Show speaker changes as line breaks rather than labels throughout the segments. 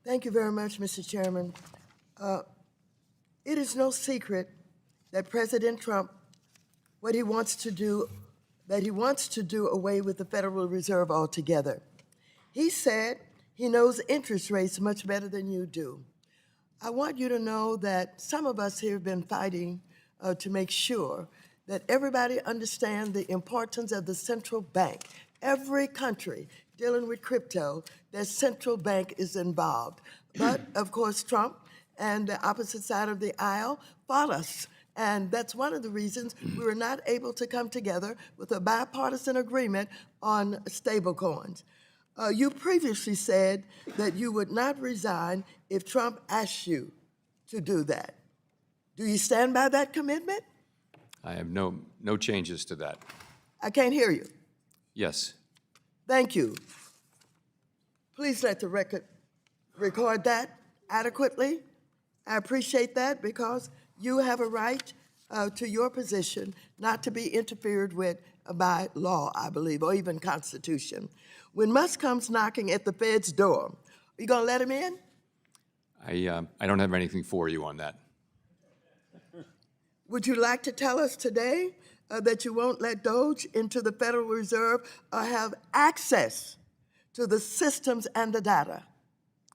Thank you very much, Mr. Chairman. It is no secret that President Trump, what he wants to do, that he wants to do away with the Federal Reserve altogether. He said he knows interest rates much better than you do. I want you to know that some of us here have been fighting to make sure that everybody understands the importance of the central bank. Every country dealing with crypto, their central bank is involved. But, of course, Trump and the opposite side of the aisle fought us. And that's one of the reasons we were not able to come together with a bipartisan agreement on stablecoins. You previously said that you would not resign if Trump asked you to do that. Do you stand by that commitment?
I have no changes to that.
I can't hear you.
Yes.
Thank you. Please let the record record that adequately. I appreciate that because you have a right to your position not to be interfered with by law, I believe, or even Constitution. When Musk comes knocking at the Fed's door, are you going to let him in?
I don't have anything for you on that.
Would you like to tell us today that you won't let DOGE into the Federal Reserve or have access to the systems and the data?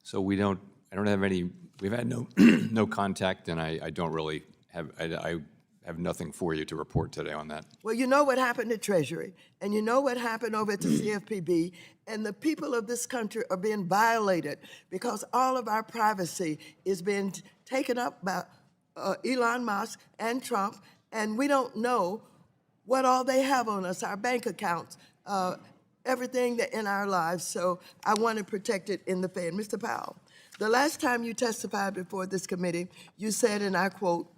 So I don't have any, we've had no contact, and I don't really have, I have nothing for you to report today on that.
Well, you know what happened at Treasury, and you know what happened over at the CFPB, and the people of this country are being violated because all of our privacy is being taken up by Elon Musk and Trump, and we don't know what all they have on us, our bank accounts, everything that in our lives. So I want to protect it in the Fed. Mr. Powell, the last time you testified before this committee, you said, and I quote,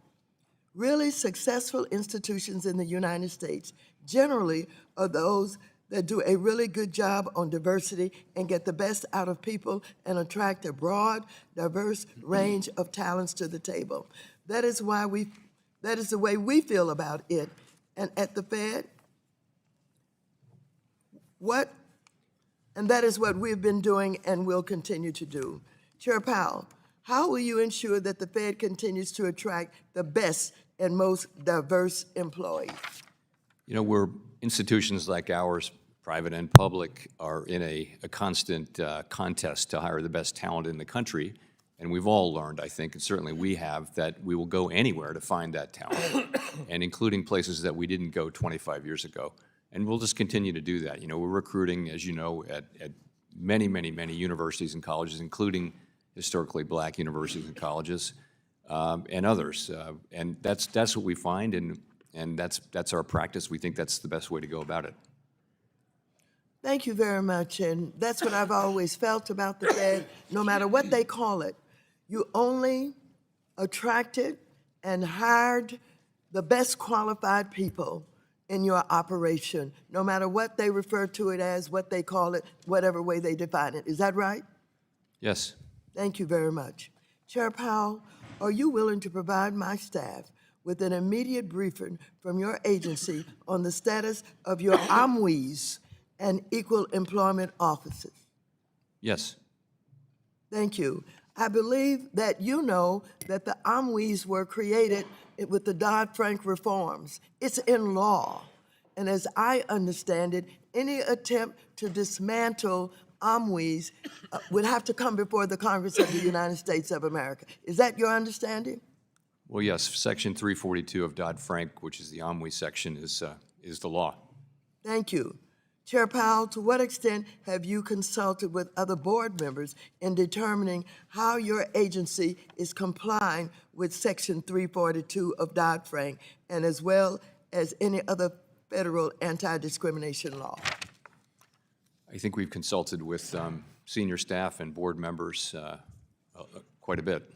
"Really successful institutions in the United States generally are those that do a really good job on diversity and get the best out of people and attract a broad, diverse range of talents to the table. That is the way we feel about it. And at the Fed, that is what we've been doing and will continue to do." Chair Powell, how will you ensure that the Fed continues to attract the best and most diverse employees?
You know, institutions like ours, private and public, are in a constant contest to hire the best talent in the country. And we've all learned, I think, and certainly we have, that we will go anywhere to find that talent, and including places that we didn't go 25 years ago. And we'll just continue to do that. You know, we're recruiting, as you know, at many, many, many universities and colleges, including historically black universities and colleges, and others. And that's what we find, and that's our practice. We think that's the best way to go about it.
Thank you very much, and that's what I've always felt about the Fed. No matter what they call it, you only attracted and hired the best qualified people in your operation, no matter what they refer to it as, what they call it, whatever way they define it. Is that right?
Yes.
Thank you very much. Chair Powell, are you willing to provide my staff with an immediate briefing from your agency on the status of your OMWEs and equal employment offices?
Yes.
Thank you. I believe that you know that the OMWEs were created with the Dodd-Frank reforms. It's in law. And as I understand it, any attempt to dismantle OMWEs would have to come before the Congress of the United States of America. Is that your understanding?
Well, yes. Section 342 of Dodd-Frank, which is the OMWE section, is the law.
Thank you. Chair Powell, to what extent have you consulted with other board members in determining how your agency is complying with Section 342 of Dodd-Frank, and as well as any other federal anti-discrimination law?
I think we've consulted with senior staff and board members quite a bit.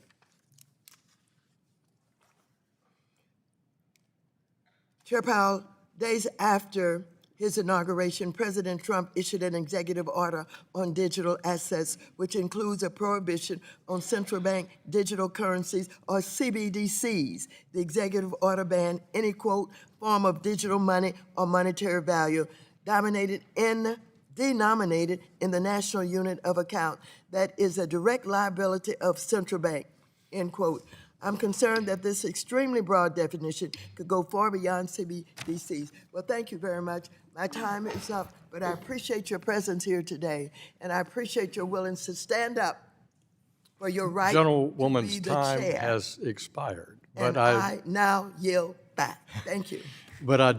Chair Powell, days after his inauguration, President Trump issued an executive order on digital assets, which includes a prohibition on central bank digital currencies, or CBDCs. The executive order banned any, quote, form of digital money or monetary value denominated in denominated in the national unit of account that is a direct liability of central bank, end quote. I'm concerned that this extremely broad definition could go far beyond CBDCs. Well, thank you very much. My time is up, but I appreciate your presence here today, and I appreciate your willingness to stand up for your right to be
Gentlewoman's
the
time
chair.
has expired,
And I now yield back. Thank you.
but I